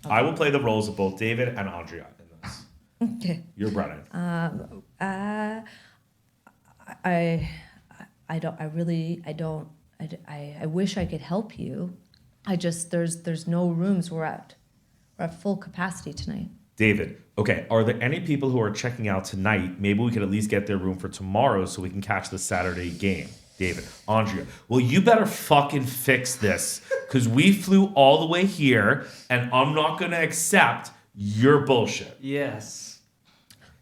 I will play the roles of both David and Andrea in this. Okay. You're Brennan. I wish I could help you. There's no rooms. We're at full capacity tonight. David, okay, are there any people who are checking out tonight? Maybe we could at least get their room for tomorrow so we can catch the Saturday game. David, Andrea, well, you better fucking fix this because we flew all the way here and I'm not going to accept your bullshit. Yes.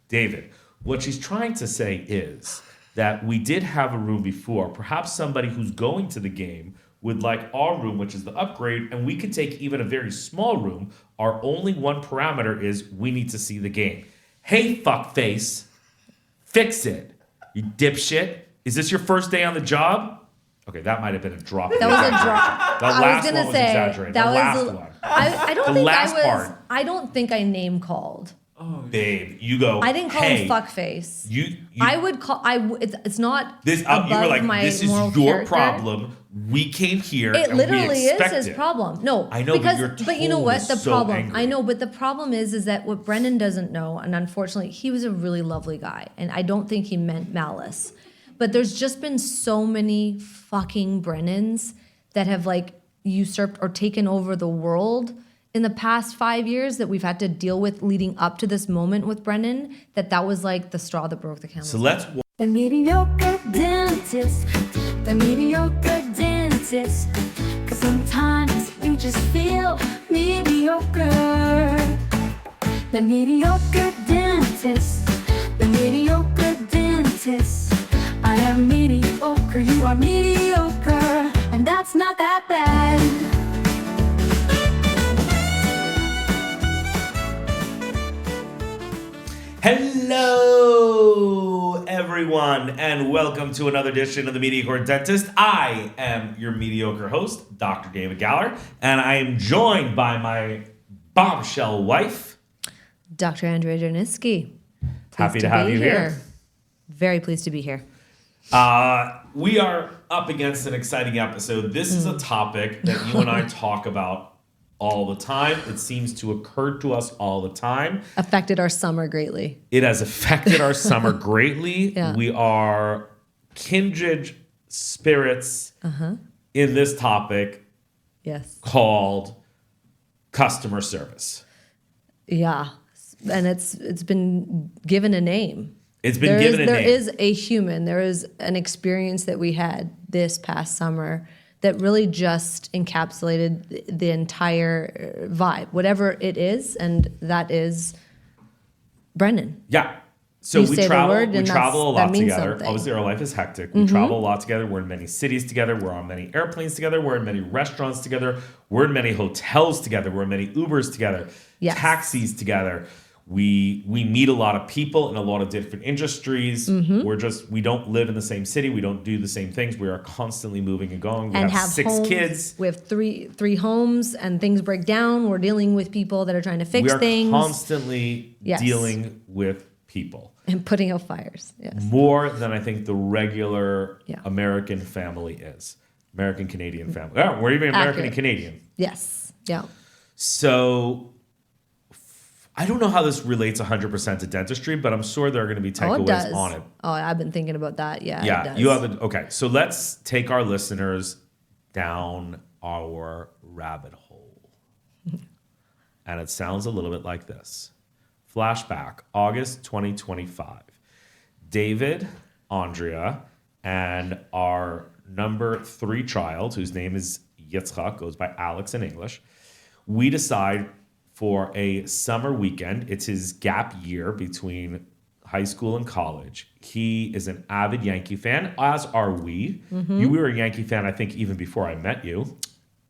David, what she's trying to say is that we did have a room before. Perhaps somebody who's going to the game would like our room, which is the upgrade, and we could take even a very small room. Our only one parameter is we need to see the game. Hey, fuckface, fix it, you dipshit. Is this your first day on the job? Okay, that might have been a drop. That was a drop. The last one was exaggerated. The last one. I don't think I name called. Oh, babe, you go. I didn't call him fuckface. I would call. It's not this. Above you were like, my this is moral your character. problem. We came here. It and literally we is his it. problem. No, I know, because but you know what the so problem. angry. I know, but the problem is that what Brennan doesn't know, and unfortunately, he was a really lovely guy, and I don't think he meant malice. But there's just been so many fucking Brennans that have like usurped or taken over the world in the past 5 years that we've had to deal with leading up to this moment with Brennan, that was like the straw that broke the camel's So back. let's. The mediocre dentist, the mediocre dentist. Cause sometimes you just feel mediocre. The mediocre dentist, the mediocre dentist. I am mediocre, you are mediocre, and that's not that bad. Hello, everyone, and welcome to another edition of the Mediocre Dentist. I am your mediocre host, Dr. David Galler, and I am joined by my bombshell wife, Dr. Andrea Jarnitzky. Happy to have you here. Very pleased to be here. We are up against an exciting episode. This is a topic that you and I talk about all the time. It seems to occur to us all the time. Affected our summer greatly. It has affected our summer greatly. Yeah. We are kindred spirits in this topic Yes. called customer service. Yeah. And it's been given a name. It's been given a name. There is a human. There is an experience that we had this past summer that really just encapsulated the entire vibe, whatever it is, and that is Brennan. Yeah. So You we say the travel. word We and travel a that lot means together. something. Obviously, our life is hectic. We travel a lot together. We're in many cities together. We're on many airplanes together. We're in many restaurants together. We're in many hotels together. We're in many Ubers together. Yes. Taxis together. We meet a lot of people in a lot of different industries. We don't live in the same city. We don't do the same things. We are constantly moving and going. We have 6 homes. kids. We have three homes, and things break down. We're dealing with people that are trying to fix We are things constantly Yes. dealing with people. and putting out fires. Yes. More than I think the regular Yeah. American family is. American Canadian family. Oh, we're even American Accurate. and Canadian. Yes. Yeah. So I don't know how this relates 100% to dentistry, but I'm sure there are going to be It takeaways does. on it. Oh, I've been thinking about that. Yeah. It Yeah, does. you have it. Okay, so let's take our listeners down our rabbit hole. And it sounds a little bit like this. Flashback, August 2025. David, Andrea, and our number 3 child, whose name is Yitzchak, goes by Alex in English. We decide for a summer weekend. It's his gap year between high school and college. He is an avid Yankee fan, as are we. You were a Yankee fan, I think, even before I met you.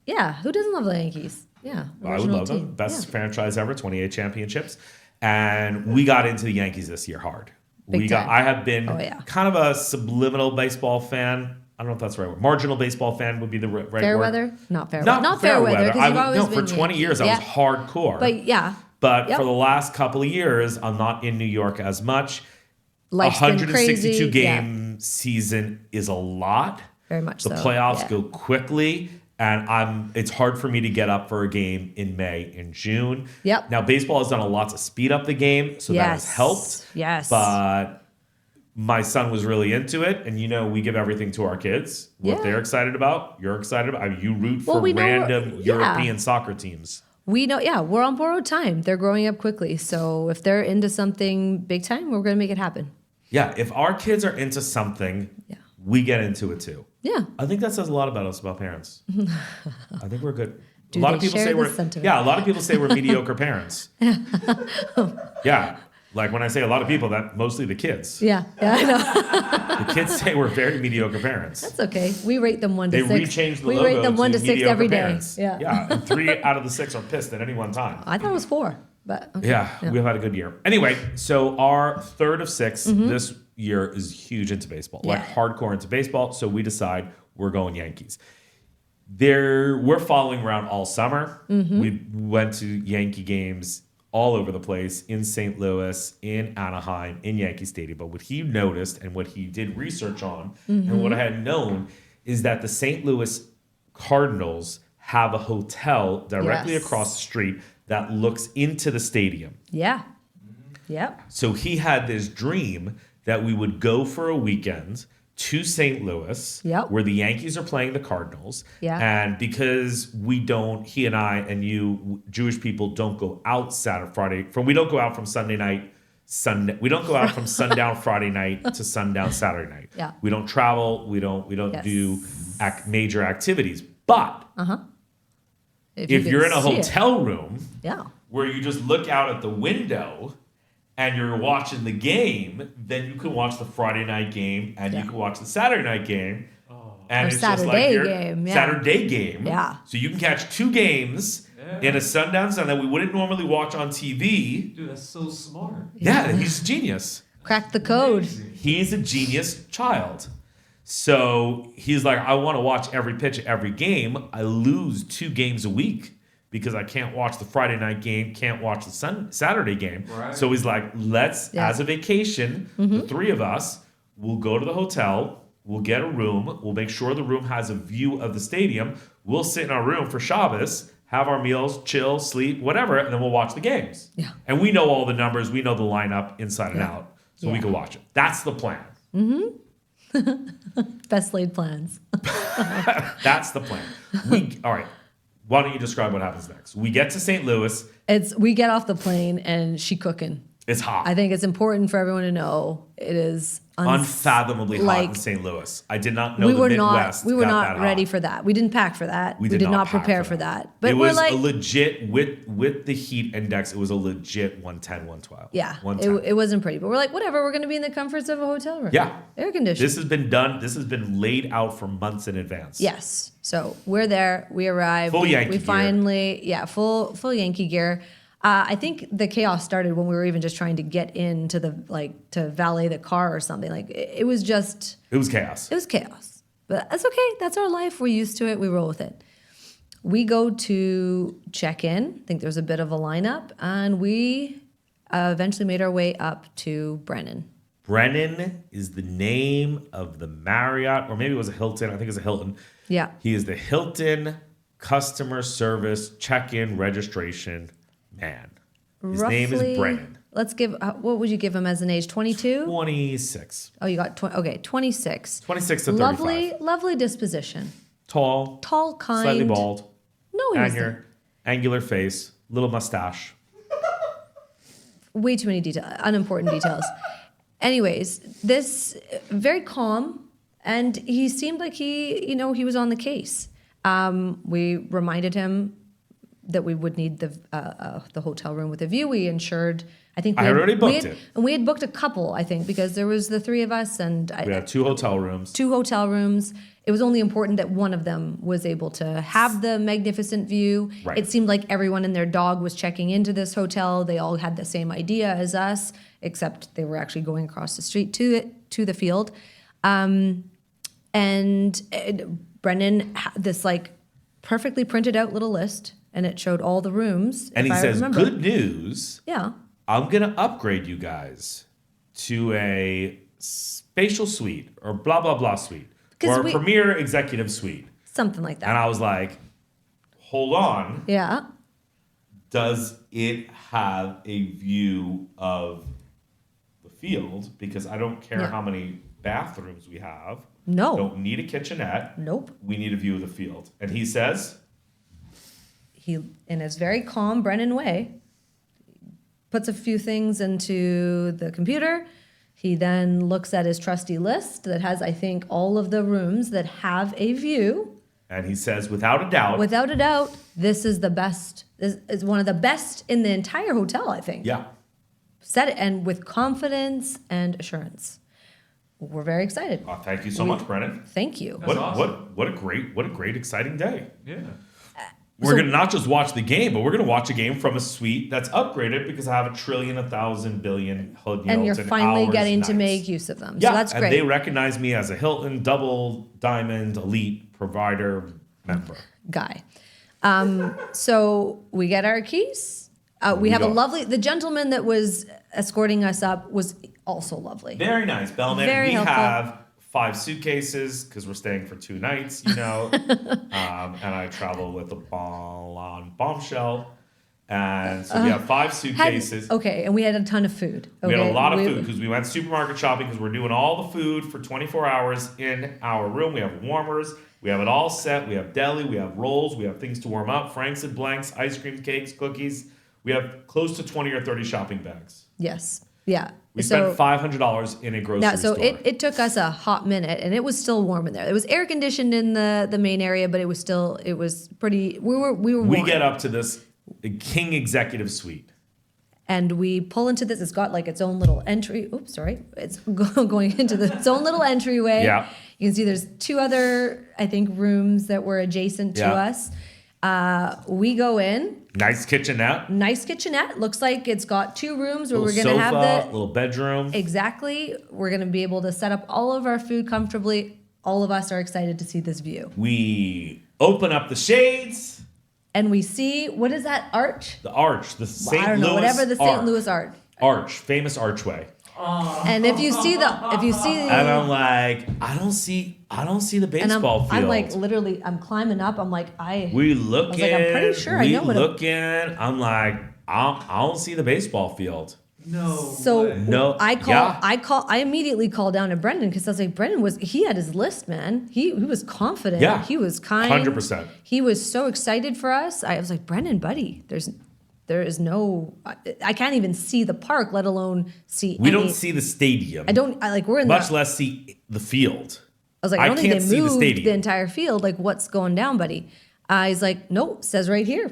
Yeah. Who doesn't love the Yankees? Yeah. I would original love them. team. Best Yeah. franchise ever, 28 championships. And we got into the Yankees this year hard. Big time. I have been Oh, yeah. kind of a subliminal baseball fan. I don't know if that's the right word. Marginal baseball fan would be the right Fair word. weather? Not fair Not weather. Not fair weather, because you've always been for 20 years, I Yeah. was hardcore. But yeah. But Yep. for the last couple of years, I'm not in New York as much. Life's been 162 crazy. game season is a lot. Very much The so. playoffs Yeah. go quickly. And it's hard for me to get up for a game in May and June. Yep. Now, baseball has done a lot to speed up the game, so that has helped. Yes. But my son was really into it, and we give everything to our kids. What they're excited about, you're excited about. I mean, you root for random European soccer teams. We know, we're on borrowed time. They're growing up quickly. So if they're into something big time, we're going to make it happen. Yeah, if our kids are into something, we get into it too. Yeah. I think that says a lot about us, about parents. I think we're good. Do a lot they of people share say this sentiment? a lot of people say we're mediocre parents. Yeah. Like when I say a lot of people, that mostly the kids. Yeah, I know. The kids say we're very mediocre parents. That's okay. We rate them 1 to 6. They rechanged the we logo rate them 1 to 6 mediocre every day. parents. Yeah. And 3 out of the 6 are pissed at any one time. I thought it was 4, but okay. Yeah, we've had a good year. Anyway, so our third of 6 this year is huge into baseball, like hardcore into baseball. So we decide we're going Yankees. We're following around all summer. We went to Yankee games all over the place, in St. Louis, in Anaheim, in Yankee Stadium. But what he noticed and what he did research on and what I had known is that the St. Louis Cardinals have a hotel directly across the street that looks into the stadium. Yeah. Yep. So he had this dream that we would go for a weekend to St. Louis, where the Yankees are playing the Cardinals. Yeah. And because he and I and you Jewish people don't go out we don't go out from we don't go out from sundown Friday night to sundown Saturday night. Yeah. We don't travel. We don't do major activities. But if you're in a hotel room where you just look out at the window and you're watching the game, then you can watch the Friday night game and you can watch the Saturday night game. And it's Saturday just like game. Saturday game. Yeah. So you can catch 2 games in a sundown Sunday we wouldn't normally watch on TV. Dude, that's so smart. Yeah, he's a genius. Crack the code. He's a genius child. So he's like, I want to watch every pitch, every game. I lose 2 games a week because I can't watch the Friday night game, can't watch the Saturday game. Right. So he's like, as a vacation, the 3 of us will go to the hotel, we'll get a room, we'll make sure the room has a view of the stadium, we'll sit in our room for Shabbos, have our meals, chill, sleep, whatever, and then we'll watch the games. Yeah. And we know all the numbers, we know the lineup inside and out, so we can watch it. That's the plan. Best laid plans. That's the plan. All right. Why don't you describe what happens next? We get to St. Louis. We get off the plane and she cooking. It's hot. I think it's important for everyone to know it is unfathomably hot in St. Louis. I did not know the Midwest. We were got not that ready hot. for that. We didn't pack for that. We did not prepare for that. But it we're was like, a legit with the heat index. It was a legit 110, 112. Yeah, 110. it wasn't pretty. But we're like, whatever. We're going to be in the comforts of a hotel room. Yeah, air conditioning. This has been done. This has been laid out for months in advance. Yes. So we're there. We arrive. Full Yankee we gear. Finally, full Yankee gear. I think the chaos started when we were even just trying to get into to valet the car or something. Like it was chaos. It was chaos. But that's okay. That's our life. We're used to it. We roll with it. We go to check in. I think there's a bit of a lineup, and we eventually made our way up to Brennan. Brennan is the name of the Marriott, or maybe it was a Hilton. I think it's a Hilton. Yeah. He is the Hilton customer service check-in registration man. His name is Brennan. Let's give, what would you give him as an age? 22? 26. Oh, you got 26. 26 to 35. Lovely disposition. Tall, kind. slightly bald. No, he wasn't. Angular face, little mustache. Way too many unimportant details. Anyways, this very calm, and he seemed like he was on the case. We reminded him that we would need the hotel room with a view. We insured. I had already booked it, and we had booked a couple. I think because there was the 3 of us, and we had 2 hotel rooms. 2 hotel rooms. It was only important that one of them was able to have the magnificent view. Right. It seemed like everyone and their dog was checking into this hotel. They all had the same idea as us, except they were actually going across the street to the field. And Brennan had this perfectly printed out little list, and it showed all the rooms. And he says, "Good news. Yeah. I'm gonna upgrade you guys to a spatial suite or blah blah blah suite or a premier executive suite." Something like that. And I was like, hold on. Yeah. Does it have a view of the field? Because I don't care how many bathrooms we have. No. Don't need a kitchenette. Nope. We need a view of the field. And he says, He, in his very calm Brennan way, puts a few things into the computer. He then looks at his trusty list that has, I think, all of the rooms that have a view. and he says, without a doubt, this is the best. This is one of the best in the entire hotel, I think. yeah. Said it, and with confidence and assurance. We're very excited. Thank you so much, Brennan. Thank you. What a great exciting day. Yeah. We're gonna not just watch the game, but we're gonna watch a game from a suite that's upgraded because I have 1 trillion, 1,000 billion, And you're finally hours, getting to nights. make use of them. Yeah, So that's great. and they recognize me as a Hilton double diamond elite provider member. Guy. So we get our keys. We have the gentleman that was escorting us up was also lovely. Very nice, Bellman. Very we helpful. have 5 suitcases because we're staying for 2 nights, and I travel with a bombshell. And so we have 5 suitcases. And we had a ton of food. We had a lot of food because we went supermarket shopping because we're doing all the food for 24 hours in our room. We have warmers. We have it all set. We have deli. We have rolls. We have things to warm up. Franks and blanks, ice cream, cakes, cookies. We have close to 20 or 30 shopping bags. Yes. Yeah. We spent $500 in a grocery store. It took us a hot minute, and it was still warm in there. It was air conditioned in the main area, but it was pretty. We were warm. We get up to this King Executive Suite. And we pull into this. It's got like its own little entry. Oops, sorry. It's going into its own little entryway. Yeah. You can see there's 2 other, I think, rooms that were adjacent to us. We go in. Nice kitchenette. Nice kitchenette. Looks like it's got 2 rooms where Little we're going to sofa, have the little bedroom. Exactly. We're going to be able to set up all of our food comfortably. All of us are excited to see this view. We open up the shades. And we see, what is that arch? The arch, the St. I don't know, Louis whatever the St. arch. Louis arch. Arch, famous archway. And if you see And I'm like, I don't see the baseball field. I'm like literally, I'm climbing up. I'm like, We look I was like, I'm pretty sure I know what. I'm like, I don't see the baseball field. No. I immediately called down to Brendan because I was like, Brendan he had his list, man. He was confident. Yeah. He was kind. 100%. He was so excited for us. I was like, Brendan, buddy, there is no, I can't even see the park, let alone see. We don't see the stadium. We're in much less see the field. I was like, I don't think can't they see the moved stadium. the entire field. Like, what's going down, buddy? He's like, nope, says right here.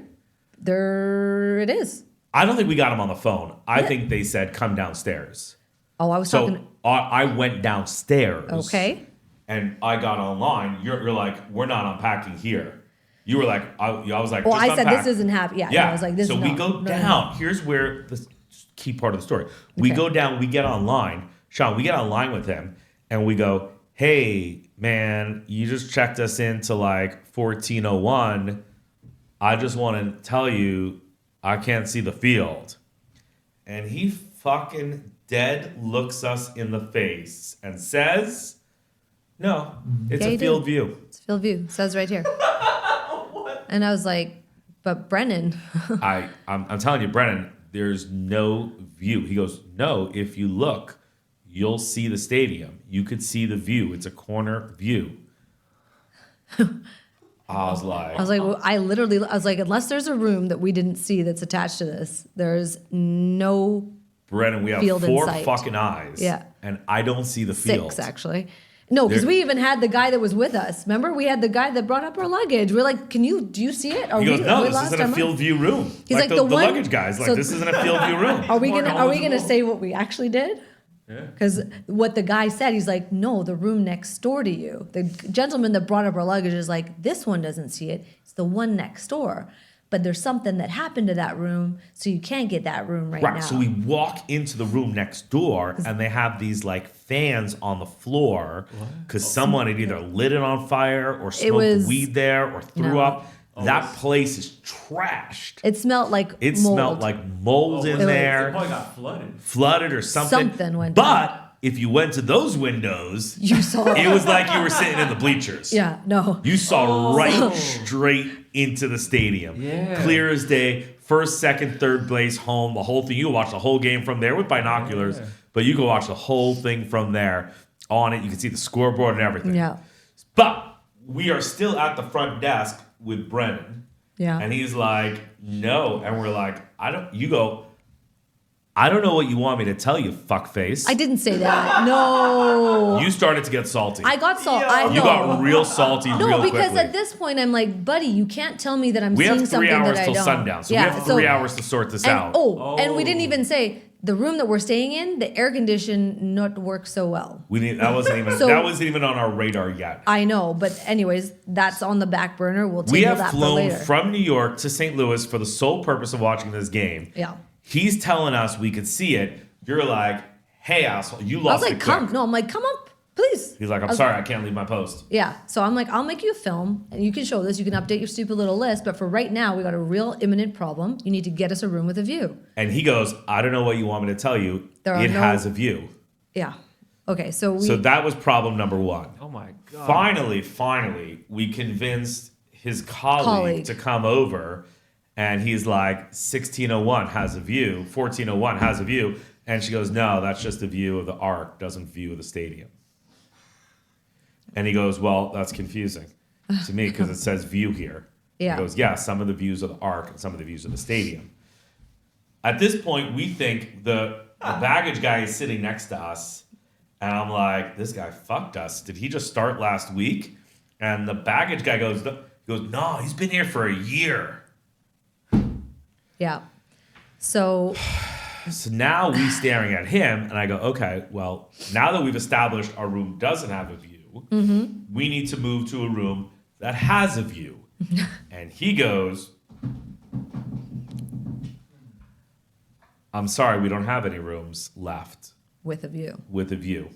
There it is. I don't think we got him on the phone. I think they said, come downstairs. Oh, I was So talking. I went downstairs. Okay. And I got online. You're like, we're not unpacking here. You were like, I was like, Well, just I said unpack. this isn't happening. Yeah. Yeah. I was like, this so is we not- go no, no, down. no. Here's where the key part of the story. We go down, we get online. Sean, we get online with him and we go, hey, man, you just checked us into like 1401. I just want to tell you, I can't see the field. And he fucking dead looks us in the face and says, no, it's Yeah, a he field did. view. It's field view. It says right here. And I was like, but Brennan. I'm telling you, Brennan, there's no view. He goes, no, if you look, you'll see the stadium. You could see the view. It's a corner view. I was like, unless there's a room that we didn't see that's attached to this, there's no Brennan, we have field in 4 sight. fucking eyes. Yeah. And I don't see the field. 6, actually. No, because we even had the guy that was with us. Remember, we had the guy that brought up our luggage. We're like, do you see it? He goes, no, this isn't a field view room. He's like, the the one- luggage guy's like, so- this isn't a field view room. Are we more gonna knowledgeable. say what we actually did? Yeah. Because what the guy said, he's like, no, the room next door to you. The gentleman that brought up our luggage is like, this one doesn't see it. It's the one next door. But there's something that happened to that room, so you can't get that room right now. Right, so we walk into the room next door, and they have these like fans on the floor because someone had either lit it on fire or smoked was- weed there or threw No. up. That place is trashed. It smelled like It mold. smelled like mold in was- It there, probably got flooded. flooded or something. Something went But if you went to those windows, You saw it was like you were sitting in the bleachers. Yeah, no. You saw right straight into the stadium. Yeah. Clear as day. First, second, third place, home, the whole thing. You can watch the whole game from there with binoculars, but you can watch the whole thing from there. On it, you can see the scoreboard and everything. Yeah. But we are still at the front desk with Brennan. Yeah. And he's like, no. And we're like, I don't know what you want me to tell you, fuckface. I didn't say that. No. You started to get salty. I got salty. You got real salty real No, quickly. because at this point I'm like, buddy, you can't tell me that I'm we seeing have something 3 hours that I till don't. sundown. So we have 3 hours to sort this out. And we didn't even say the room that we're staying in, the air condition not work so well. That wasn't even on our radar yet. I know, but anyways, that's on the back burner. We'll table We have that for flown later. from New York to St. Louis for the sole purpose of watching this game. Yeah. He's telling us we could see it. You're like, hey, asshole, you I was lost like, it come. quick. No, I'm like, come up, please. He's like, I'm sorry, I can't leave my post. Yeah. So I'm like, I'll make you a film and you can show this. You can update your stupid little list. But for right now, we got a real imminent problem. You need to get us a room with a view. And he goes, I don't know what you want me to tell you. It has a view. Yeah. Okay. So that was problem number one. Oh my God. Finally, we convinced his colleague to come over. And he's like, 1601 has a view. 1401 has a view. And she goes, no, that's just a view of the arc, doesn't view of the stadium. And he goes, well, that's confusing to me because it says view here. Yeah. He goes, yeah, some of the views of the arc and some of the views of the stadium. At this point, we think the baggage guy is sitting next to us. And I'm like, this guy fucked us. Did he just start last week? And the baggage guy goes, no, he's been here for a year. Yeah. So now we staring at him, and I go, okay, well, now that we've established our room doesn't have a view, we need to move to a room that has a view. And he goes, I'm sorry, we don't have any rooms left with a view. with a view.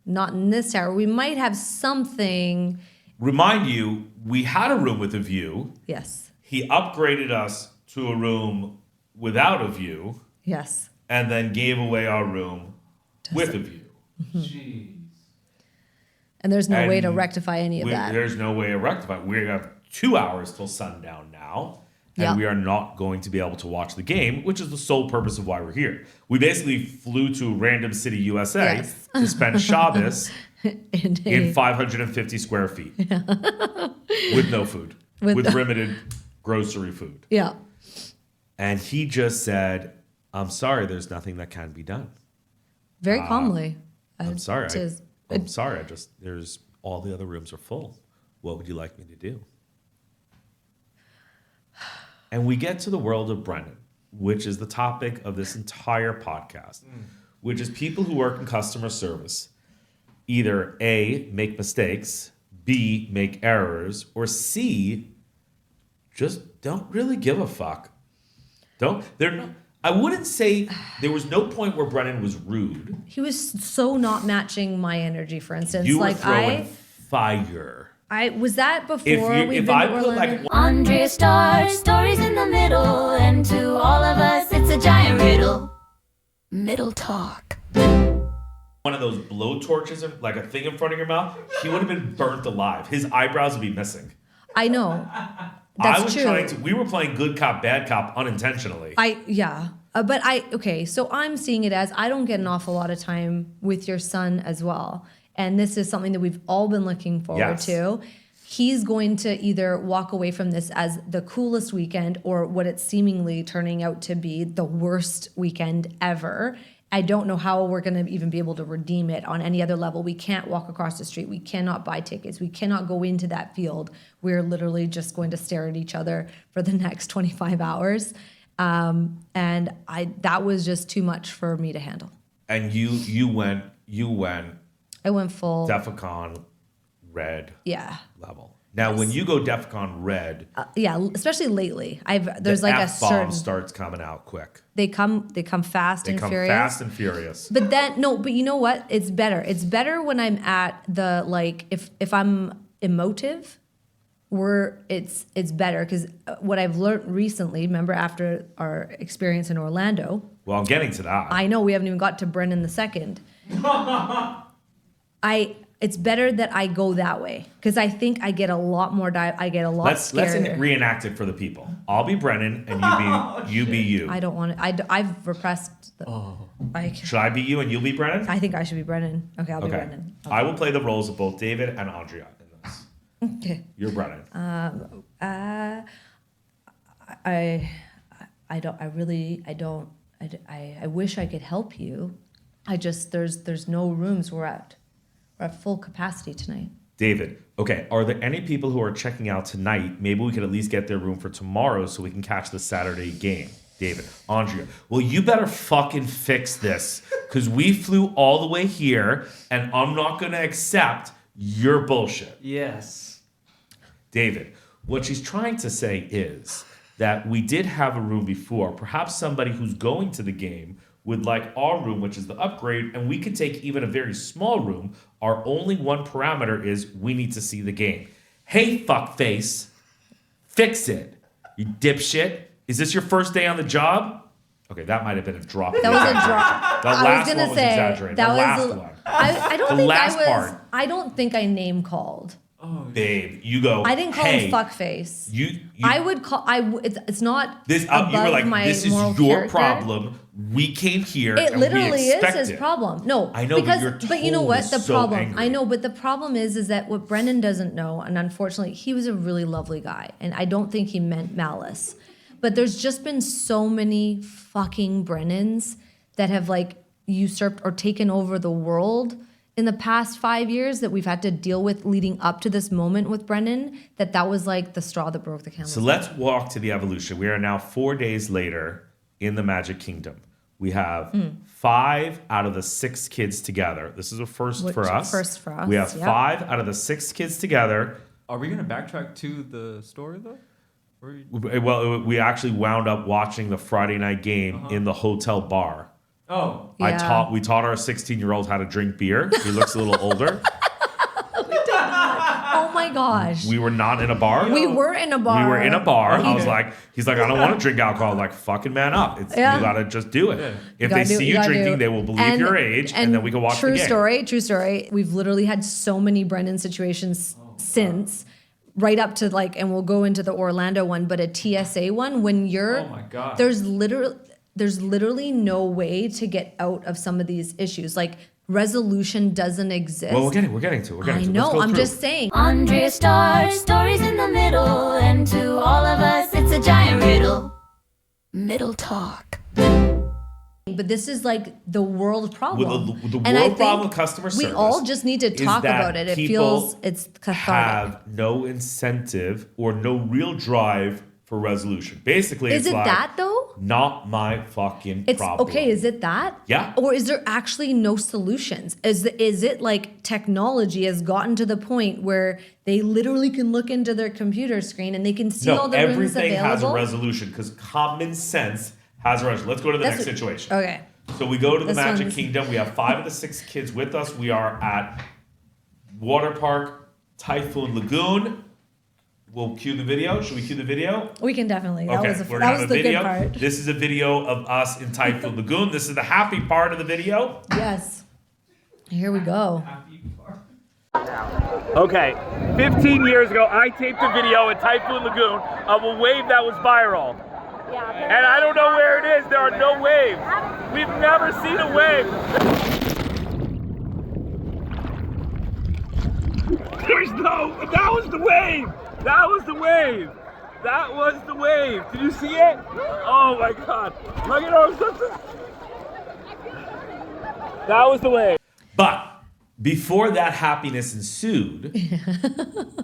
Not in this tower. We might have something. Remind you, we had a room with a view. Yes. He upgraded us to a room without a view. Yes. And then gave away our room with a view. Jeez. And there's no way to And rectify any of that. There's no way to rectify it. We have 2 hours till sundown now. And Yeah. we are not going to be able to watch the game, which is the sole purpose of why we're here. We basically flew to random city, USA Yes. to spend Shabbos in in 550 square feet with no food, with limited grocery food. Yeah. And he just said, I'm sorry, there's nothing that can be done. Very calmly. I'm sorry. Tis- I'm sorry. There's all the other rooms are full. What would you like me to do? And we get to the world of Brennan, which is the topic of this entire podcast, which is people who work in customer service either A, make mistakes, B, make errors, or C, just don't really give a fuck. I wouldn't say there was no point where Brennan was rude. He was so not matching my energy, for instance. You were like throwing fire. I was that before we've If been I to put Orlando? like Andrea stars, stories in the middle, and to all of us, it's a giant riddle. Middle talk. one of those blow torches, like a thing in front of your mouth, he would have been burnt alive. His eyebrows would be missing. I know. That's true. We were playing good cop, bad cop unintentionally. Okay, so I'm seeing it as I don't get an awful lot of time with your son as well. And this is something that we've all been looking forward to. He's going to either walk away from this as the coolest weekend or what it's seemingly turning out to be the worst weekend ever. I don't know how we're going to even be able to redeem it on any other level. We can't walk across the street. We cannot buy tickets. We cannot go into that field. We're literally just going to stare at each other for the next 25 hours. And that was just too much for me to handle. And you went I went full DEFCON red level. Now, when you go DEFCON red, especially lately, there's like a F-bomb certain starts coming out quick. they come fast and furious. Fast and furious. But you know what? It's better. It's better when I'm at the if I'm emotive, it's better because what I've learned recently, remember after our experience in Orlando, Well, I'm getting to that. I know we haven't even got to Brennan the second. It's better that I go that way because I think I get a lot more. I get a lot. Let's scarier. reenact it for the people. I'll be Brennan and you be you. I don't want to. I've repressed. Should I be you and you'll be Brennan? I think I should be Brennan. Okay, I'll be Brennan. I will play the roles of both David and Andrea in this. Okay. You're Brennan. I wish I could help you. There's no rooms. We're at full capacity tonight. David, okay, are there any people who are checking out tonight? Maybe we could at least get their room for tomorrow so we can catch the Saturday game. David, Andrea, well, you better fucking fix this because we flew all the way here and I'm not going to accept your bullshit. Yes. David, what she's trying to say is that we did have a room before. Perhaps somebody who's going to the game would like our room, which is the upgrade, and we could take even a very small room. Our only one parameter is we need to see the game. Hey, fuckface, fix it, you dipshit. Is this your first day on the job? Okay, that might have been a drop. That was a drop. The last one was exaggerated. The last one. I don't The think last I was. part. I don't think I name called. Babe, you go. I didn't call hey, him fuckface. You I would call. It's not this. above You were like, my this is moral your character. problem. We came here. It and literally we is expect his it. problem. No, I know, because, but you know tone what is the so problem. angry. I know, but the problem is that what Brennan doesn't know, and unfortunately, he was a really lovely guy, and I don't think he meant malice. But there's just been so many fucking Brennans that have like usurped or taken over the world in the past 5 years that we've had to deal with leading up to this moment with Brennan, that was like the straw that broke the camel's So back. let's walk to the evolution. We are now 4 days later in the Magic Kingdom. We have 5 out of the 6 kids together. This is a first Which- for us. first for us, We have yep. 5 out of the 6 kids together. Are we going to backtrack to the story, though? Or Well, we actually wound up watching the Friday night game in the hotel bar. oh, Yeah. We taught our 16-year-old how to drink beer. He looks a little older. Oh my gosh. We were not in a bar. We were in a bar. We were in a bar. I was He- like, he's like, I don't want to drink alcohol. I'm like, fucking man up. Yeah. You gotta just do it. Yeah. If gotta they do- see you gotta drinking, do. they will believe your age, and then we can watch the game. True story. We've literally had so many Brennan situations since, right up to like, and we'll go into the Orlando one, but a TSA one when you're, Oh my God. there's literally no way to get out of some of these issues. Like resolution doesn't exist. Well, we're getting to it. I Let's know. go I'm through. just saying. Andrea stars stories in the middle, and to all of us, it's a giant riddle. Middle talk. But this is like the world problem. Well, the And I world think problem with customer we service all just need to is talk that about it. It people feels it's cathartic. have no incentive or no real drive for resolution. Basically, Is it's it like, that though? not my fucking It's problem. okay. Is it that? Yeah. Or is there actually no solutions? Is it like technology has gotten to the point where they literally can look into their computer screen and they can see No, all the rooms everything available? has a resolution because common sense has a resolution. Let's go to the That's next what- situation. Okay. So we go to the This Magic one's- Kingdom. We have 5 of the 6 kids with us. We are at Water Park Typhoon Lagoon. We'll cue the video. Should we cue the video? We can definitely. Okay, That we're was gonna have a the video. good part. This is a video of us in Typhoon Lagoon. This is the happy part of the video. Yes. Here we go. Okay, 15 years ago, I taped a video in Typhoon Lagoon of a wave that was viral. And I don't know where it is. There are no waves. We've never seen a wave. There's no, that was the wave. That was the wave. That was the wave. Did you see it? Oh my God. Look at those. That was the wave. But before that happiness ensued,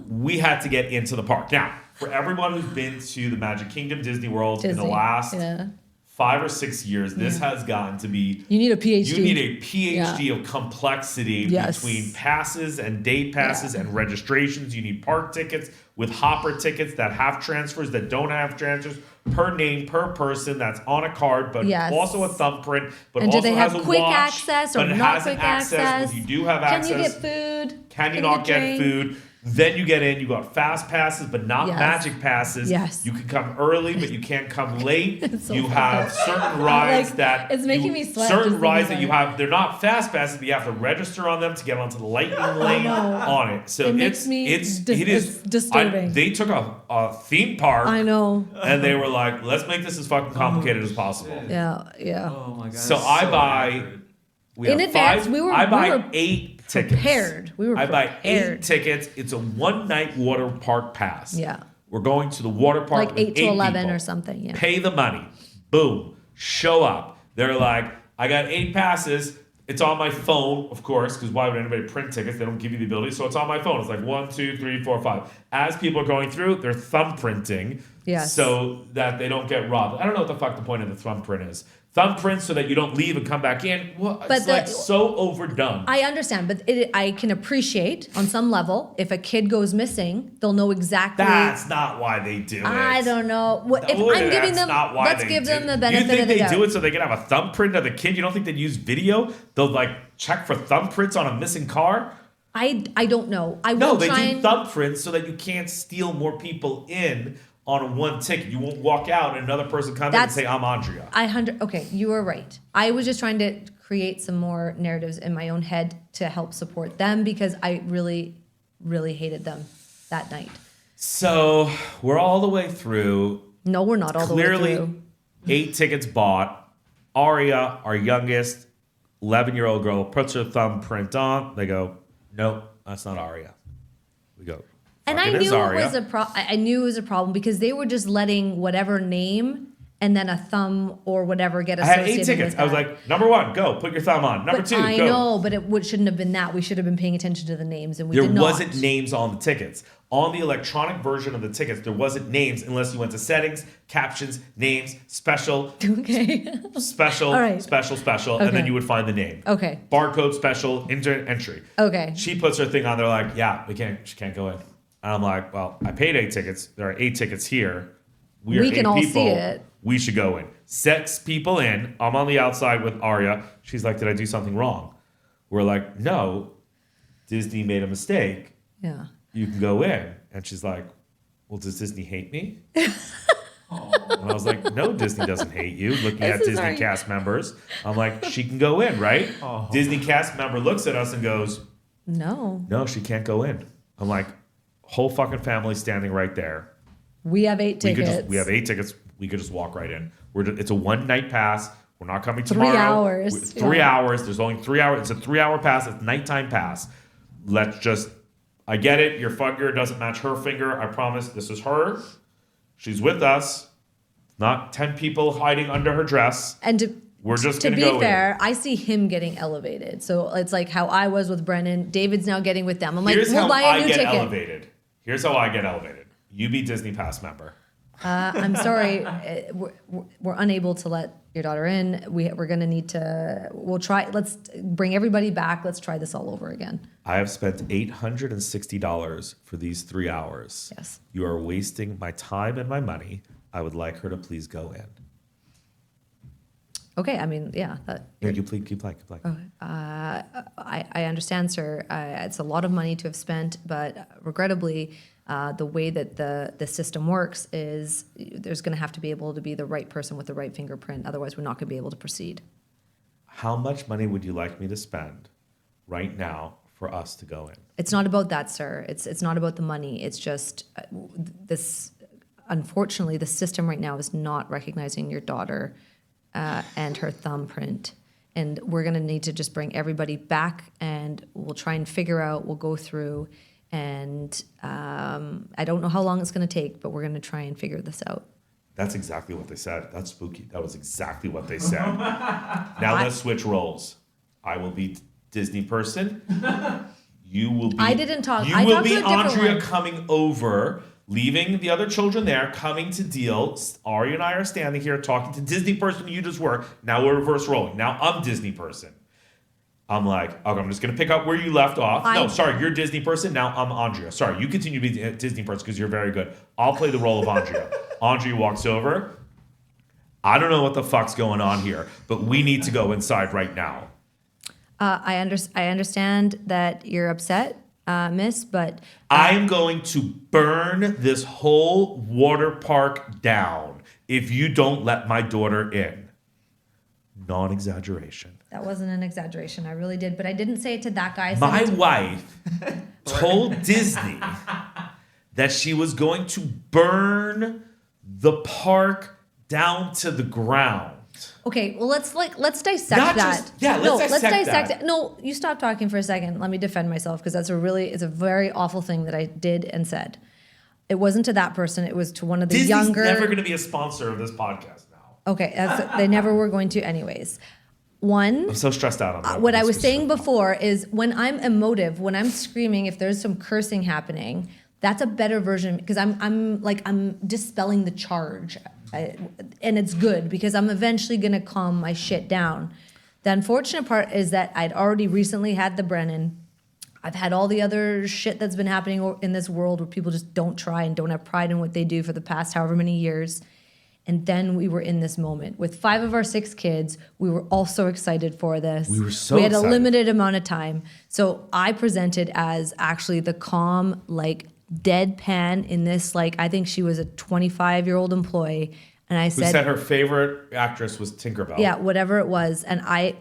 we had to get into the park. Now, for everyone who's been to the Magic Kingdom, Disney World in the Disney, last yeah. 5 or 6 years, this has gotten to be. You need a PhD. You need a PhD of complexity Yes. between passes and day passes and registrations. You need park tickets with hopper tickets that have transfers, that don't have transfers, per name, per person, that's on a card, but Yes. also a thumbprint, but And do also they has have a quick watch, access or but it not has an quick access. access? When you do have Can access, you get food? can you not get drink? food? Then you get in, you got fast passes, but not Yes. magic passes. Yes. You can come early, but you can't come late. It's so you fucked have up. certain rides Like, that it's making me sweat certain just rides thinking that you about have, they're not fast passes, but you have to register on them to get onto the lightning lane know. on it. So It makes me it is disturbing. they took a theme park I know. and they were like, let's make this as fucking complicated as possible. shit. Yeah. Oh my god. So that's I buy. accurate. We In have advance, five, we were- I buy we were 8 tickets. Prepared. We were I buy 8 prepared. tickets. It's a one-night water park pass. Yeah. We're going to the water park. Like with 8 to 11 people. or something. Yeah. Pay the money. Boom. Show up. They're like, I got 8 passes. It's on my phone, of course, because why would anybody print tickets? They don't give you the ability. So it's on my phone. It's like 1, 2, 3, 4, 5. As people are going through, they're thumbprinting. Yes. So that they don't get robbed. I don't know what the fuck the point of the thumbprint is. Thumbprint so that you don't leave and come back in. Well, it's like so overdone. I understand, but I can appreciate on some level if a kid goes missing, they'll know exactly. That's not why they do it. I don't know. What if No, I'm giving that's them? not why Let's they give do them it. the benefit You think of the they doubt. do it so they can have a thumbprint of the kid? You don't think they'd use video? They'll like check for thumbprints on a missing car? I don't know. I No, will they try do and. thumbprints so that you can't steal more people in on one ticket. You won't walk out and another person come in and That's- say, I'm Andrea. Okay, you were right. I was just trying to create some more narratives in my own head to help support them because I really, really hated them that night. So we're all the way through. No, we're not all the way Clearly, through. 8 tickets bought. Aria, our youngest 11-year-old girl, puts her thumbprint on. They go, nope, that's not Aria. We go, And I "Fucking is knew it Aria." was I knew it was a problem because they were just letting whatever name and then a thumb or whatever get I had associated 8 tickets. with I was that. like, number 1, go, put your thumb on. Number But 2, I go. know, but shouldn't have been that. We should have been paying attention to the names, and we There did not. wasn't names on the tickets. On the electronic version of the tickets, there wasn't names unless you went to settings, captions, names, special, Okay. special, All right. special, and then Okay. you would find the name. Okay. Barcode, special, entry. Okay. She puts her thing on. They're like, yeah, she can't go in. And I'm like, well, I paid 8 tickets. There are 8 tickets here. We are We can 8 all people. see it. We should go in. 6 people in. I'm on the outside with Aria. She's like, did I do something wrong? We're like, no, Disney made a mistake. Yeah. You can go in. And she's like, well, does Disney hate me? And I was like, no, Disney doesn't hate you. Looking at This is Disney our- cast members. I'm like, she can go in, right? Oh. Disney cast member looks at us and goes, No. no, she can't go in. I'm like, whole fucking family standing right there. We have 8 tickets. We have 8 tickets. We could just walk right in. It's a one-night pass. We're not coming 3 tomorrow. hours. 3 Yeah. hours. There's only 3 hours. It's a 3-hour pass. It's a nighttime pass. I get it. Your finger doesn't match her finger. I promise this is her. She's with us. Not 10 people hiding under her dress. And We're just to gonna be go in. fair, I see him getting elevated. So it's like how I was with Brennan. David's now getting with them. I'm like, Here's we'll how buy a I new get ticket. elevated. Here's how I get elevated. You be Disney Pass member. I'm sorry, we're unable to let your daughter in. We're gonna need to. We'll try. Let's bring everybody back. Let's try this all over again. I have spent $860 for these 3 hours. Yes. You are wasting my time and my money. I would like her to please go in. Okay. I mean, yeah. Yeah, you please keep playing. I understand, sir. It's a lot of money to have spent, but regrettably, the way that the system works is there's going to have to be able to be the right person with the right fingerprint. Otherwise, we're not going to be able to proceed. How much money would you like me to spend right now for us to go in? It's not about that, sir. It's not about the money. It's just this. Unfortunately, the system right now is not recognizing your daughter and her thumbprint. And we're going to need to just bring everybody back, and we'll try and figure out. We'll go through, and I don't know how long it's going to take, but we're going to try and figure this out. That's exactly what they said. That's spooky. That was exactly what they said. Now let's switch roles. I will be Disney person. You will be. I didn't talk. You I will talked be to a different Andrea one. coming over, leaving the other children there, coming to deal. Ari and I are standing here talking to Disney person you just were. Now we're reverse rolling. Now I'm Disney person. I'm like, okay, I'm just going to pick up where you left off. No, sorry, you're Disney person. Now I'm Andrea. Sorry, you continue to be Disney person because you're very good. I'll play the role of Andrea. Andrea walks over. I don't know what the fuck's going on here, but we need to go inside right now. I understand that you're upset. miss, but I'm going to burn this whole water park down if you don't let my daughter in. Non-exaggeration. that wasn't an exaggeration. I really did, but I didn't say it to that guy. I said My it to- wife told Disney that she was going to burn the park down to the ground. Okay, well let's dissect Not that. just- yeah, no, let's let's dissect dissect that. it. No, you stop talking for a second. Let me defend myself because it's a very awful thing that I did and said. It wasn't to that person. It was to one of the Disney's younger. never going to be a sponsor of this podcast now. Okay, they never were going to, anyways. One. I'm so stressed out on that. What I was saying before is when I'm emotive, when I'm screaming, if there's some cursing happening, that's a better version because I'm dispelling the charge, and it's good because I'm eventually gonna calm my shit down. The unfortunate part is that I'd already recently had the Brennan. I've had all the other shit that's been happening in this world where people just don't try and don't have pride in what they do for the past however many years. And then we were in this moment with 5 of our 6 kids. We were all so excited for this. We were so We had excited. a limited amount of time. So I presented as actually the calm, like deadpan in this, like I think she was a 25-year-old employee. And I Who said, said her favorite actress was Tinkerbell? yeah, whatever it was. And I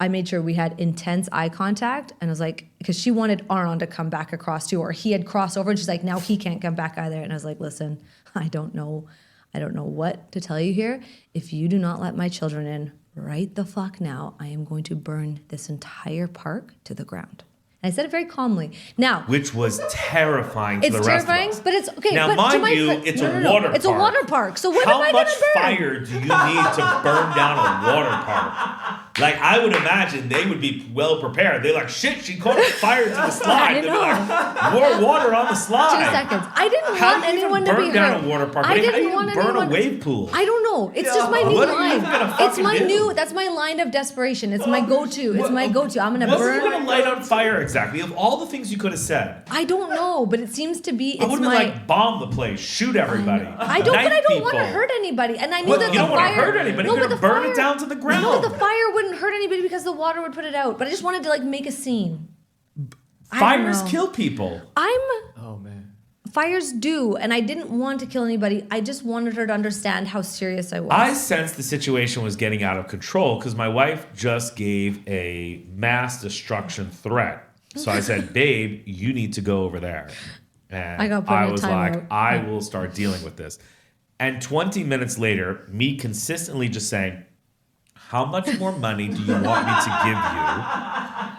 made sure we had intense eye contact. And I was like, because she wanted Aaron to come back across too, or he had crossed over and she's like, now he can't come back either. And I was like, listen, I don't know what to tell you here. If you do not let my children in right the fuck now, I am going to burn this entire park to the ground. And I said it very calmly. Now, Which was terrifying to it's the rest terrifying, of us. but it's okay. Now, but to mind my you, friend- it's no, a no, no. water It's a park. water park. So what am I How going much to burn? fire do you need to burn down a water park? Like, I would imagine they would be well prepared. They're like, shit, she caught fire to the slide. I They'd be know. like, more water on the 2 slide. seconds. I didn't How want do you even anyone to be burn down hurt. a water park? I How do didn't you want even burn anyone. a wave pool? I don't know. It's just my new What are you line. gonna It's fucking my do? new. That's my line of desperation. It's my go-to. It's my go-to. I'm gonna What were burn. you going to light on fire exactly? Of all the things you could have said, I don't know, but it seems to be. I It's would have my. been like, bomb the place, shoot everybody. I don't, but knife I don't want to people. hurt anybody. And I knew What, that you the don't wanna fire. hurt anybody, No, you're but gonna the burn it fire- down to the ground. No, the fire wouldn't hurt anybody because the water would put it out. But I just wanted to like make a scene. I don't Fires know. kill people. Oh man. Fires do, and I didn't want to kill anybody. I just wanted her to understand how serious I was. I sensed the situation was getting out of control because my wife just gave a mass destruction threat. So I said, babe, you need to go over there. And I got put in a was timeout. like, I will start dealing with this. And 20 minutes later, me consistently just saying, how much more money do you want me to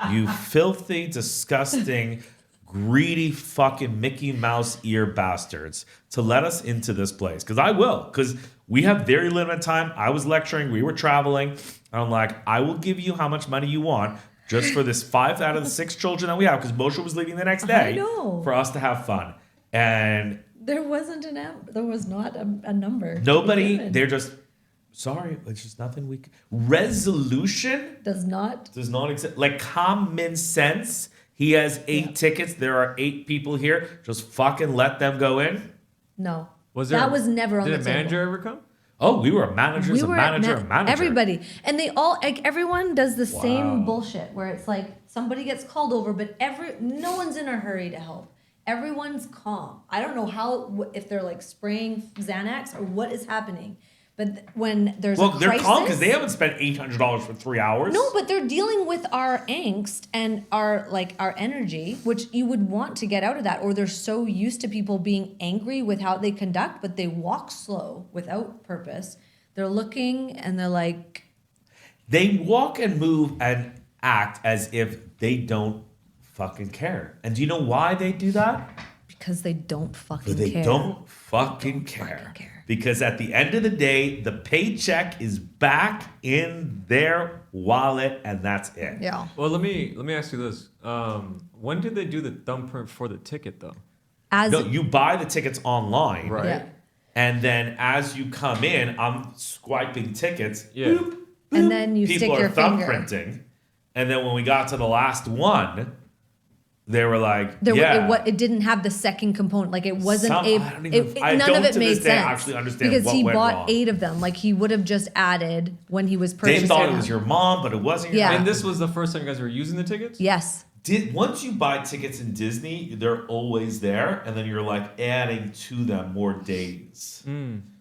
give you? You filthy, disgusting, greedy fucking Mickey Mouse ear bastards to let us into this place. Because I will. Because we have very limited time. I was lecturing. We were traveling. And I'm like, I will give you how much money you want just for this 5 out of the 6 children that we have. Because Moshe was leaving the next day. know. For us to have fun. And There wasn't there was not a number. nobody, given. they're just, sorry, it's just nothing we can. Resolution does not. does not exist. Like common sense. He has 8 tickets. There are 8 people here. Just fucking let them go in. No. Was there? That was never on Did the a table. manager ever come? Oh, we were managers, a were manager, a manager. Everybody. And they all, like, everyone does the Wow. same bullshit where it's like somebody gets called over, but no one's in a hurry to help. Everyone's calm. I don't know if they're like spraying Xanax or what is happening. But when there's Well, a they're crisis, calm because they haven't spent $800 for 3 hours. No, but they're dealing with our angst and our energy, which you would want to get out of that. Or they're so used to people being angry with how they conduct, but they walk slow without purpose. They're looking and they're like, They walk and move and act as if they don't fucking care. And do you know why they do that? because they don't fucking They care. don't fucking care. fucking care. Because at the end of the day, the paycheck is back in their wallet, and that's it. Yeah. Well, let me ask you this. When did they do the thumbprint for the ticket though? As No, you buy the tickets online, Right. yeah. and then as you come in, I'm swiping tickets. Yeah. Boop, boop. And then you People stick are your finger. thumbprinting, and then when we got to the last one, they were like, There, "Yeah." it didn't have the second component. Like it wasn't Some- able. I don't even- I none don't of it to made this day sense. actually understand because what he went bought wrong. 8 of them. Like he would have just added when he was They purchasing. thought it was your mom, but it wasn't your Yeah. mom. And this was the first time you guys were using the tickets? Yes. Once you buy tickets in Disney, they're always there, and then you're like adding to them more days.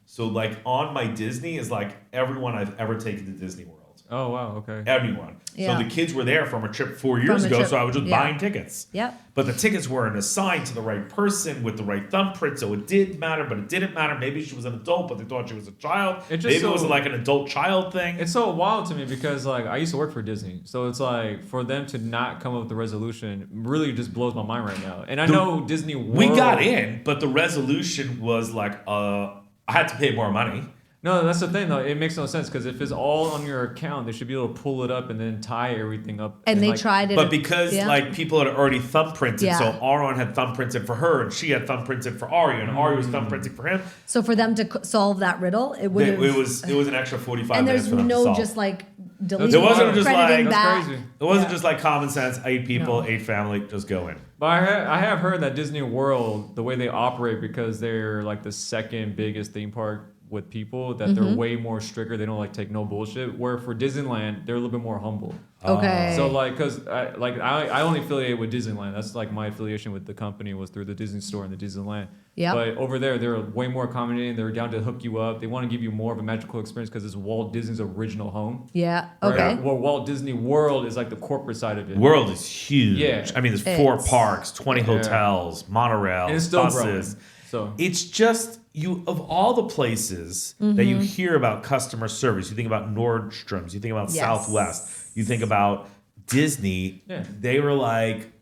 So like on my Disney is like everyone I've ever taken to Disney World. Oh wow, okay. Everyone. Yeah. So the kids were there from a trip 4 years ago, so I was just buying tickets. Yep. But the tickets weren't assigned to the right person with the right thumbprint, so it did matter, but it didn't matter. Maybe she was an adult, but they thought she was a child. Maybe it was like an adult-child thing. It's so wild to me because like I used to work for Disney, so it's like for them to not come up with a resolution really just blows my mind right now. And I know Disney World. We got in, but the resolution was like, I had to pay more money. No, that's the thing though. It makes no sense because if it's all on your account, they should be able to pull it up and then tie everything up. And they like, tried it. But because like people had already thumbprinted, so Aaron had thumbprinted for her, and she had thumbprinted for Ari, and Ari was thumbprinting for him. So for them to solve that riddle, it would have. It was an extra 45 and minutes there's for them to no solve. just like deleting. There wasn't just crediting like back. crazy. It wasn't just like common sense. 8 people, 8 family, just go in. But I have heard that Disney World, the way they operate, because they're like the second biggest theme park with people, that they're way more stricter. They don't like take no bullshit. Where for Disneyland, they're a little bit more humble. Okay. So like, cause I only affiliate with Disneyland. That's like my affiliation with the company was through the Disney store and the Disneyland. Yeah. But over there, they're way more accommodating. They're down to hook you up. They want to give you more of a magical experience because it's Walt Disney's original home. Yeah. Right? Okay. Well, Walt Disney World is like the corporate side of it. World is huge. Yeah. I mean, there's 4 parks, 20 hotels, monorails, And it's still buses. growing. So it's just of all the places that you hear about customer service, you think about Nordstrom's, you think about Southwest, you think about Disney. Yeah. They were like,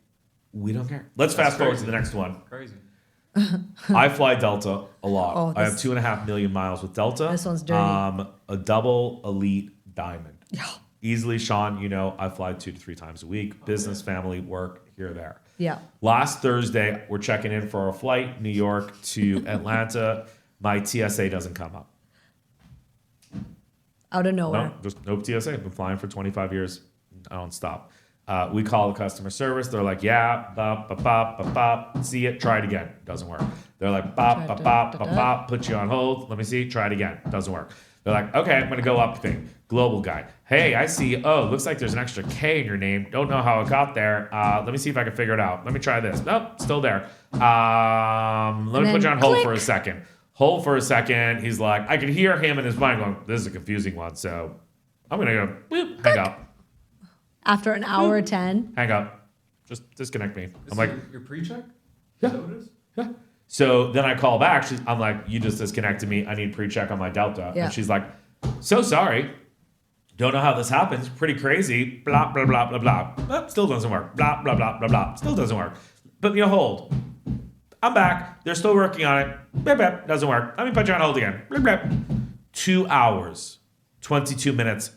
we don't care. Let's fast forward to the next one. crazy. I fly Delta a lot. Oh, I have 2.5 million miles with Delta. This one's dirty. A double elite diamond. Yeah. Easily, Sean, I fly 2 to 3 times a week. Business, family, work, here, there. Yeah. Last Thursday, we're checking in for our flight, New York to Atlanta. My TSA doesn't come up. Out of nowhere. No, just no TSA. I've been flying for 25 years. I don't stop. We call the customer service. They're like, yeah, bop, bop, bop, bop, bop. See it, try it again. Doesn't work. They're like, bop, bop, bop, bop, bop. Put you on hold. Let me see. Try it again. Doesn't work. They're like, okay, I'm going to go up thing. Global guy. Hey, I see. Oh, looks like there's an extra K in your name. Don't know how it got there. Let me see if I can figure it out. Let me try this. Nope, still there. Let me put you on hold for a second. Hold for a second. He's like, I can hear him in his mind going, this is a confusing one. So I'm going to go, boop, hang up. After an hour 10. Hang up. Just disconnect me. I'm like, your pre-check? Yeah. Is that what it is? yeah. So then I call back. I'm like, you just disconnected me. I need pre-check on my Delta. Yeah. And she's like, so sorry. Don't know how this happens. Pretty crazy. Blah, blah, blah, blah, blah. Oh, still doesn't work. Blah, blah, blah, blah, blah. Still doesn't work. Put me on hold. I'm back. They're still working on it. Blah, blah. Doesn't work. Let me put you on hold again. Blah, blah. 2 hours, 22 minutes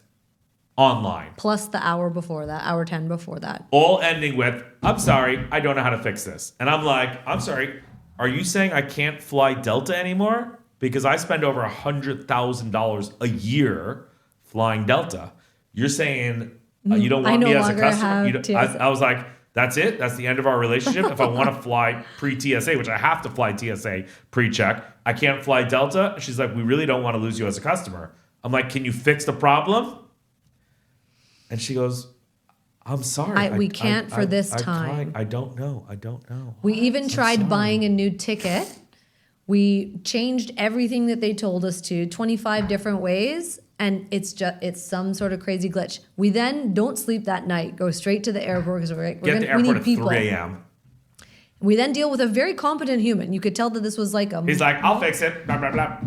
online. Plus the hour before that, hour 10 before that. All ending with, I'm sorry, I don't know how to fix this. And I'm like, I'm sorry, are you saying I can't fly Delta anymore? Because I spend over $100,000 a year flying Delta. You're saying you don't want me as a customer? I was like, that's it? That's the end of our relationship? If I want to fly pre-TSA, which I have to fly TSA pre-check, I can't fly Delta? She's like, we really don't want to lose you as a customer. I'm like, can you fix the problem? And she goes, I'm sorry. We can't for this time. I don't know. We even tried buying a new ticket. We changed everything that they told us to 25 different ways, and it's some sort of crazy glitch. We then don't sleep that night, go straight to the airport because we need people. At 3 a.m. We then deal with a very competent human. You could tell that this was like a... He's like, I'll fix it. Blah, blah, blah.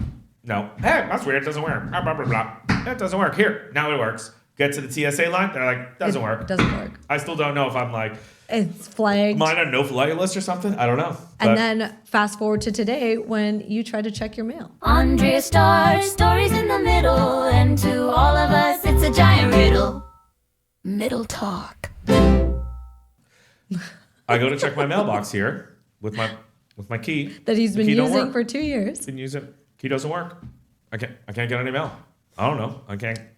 No. Hey, that's weird. It doesn't work. Blah, blah, blah, blah. It doesn't work. Here. Now it works. Get to the TSA line. They're like, doesn't work. It doesn't work. I still don't know if I'm like... It's flagged. Mine on no fly list or something? I don't know. And then fast forward to today when you try to check your mail. Andrea stars stories in the middle, and to all of us, it's a giant riddle. Middle talk. I go to check my mailbox here with my key. That he's The been key don't using work. for 2 years. Didn't use it. Key doesn't work. I can't get any mail. I don't know.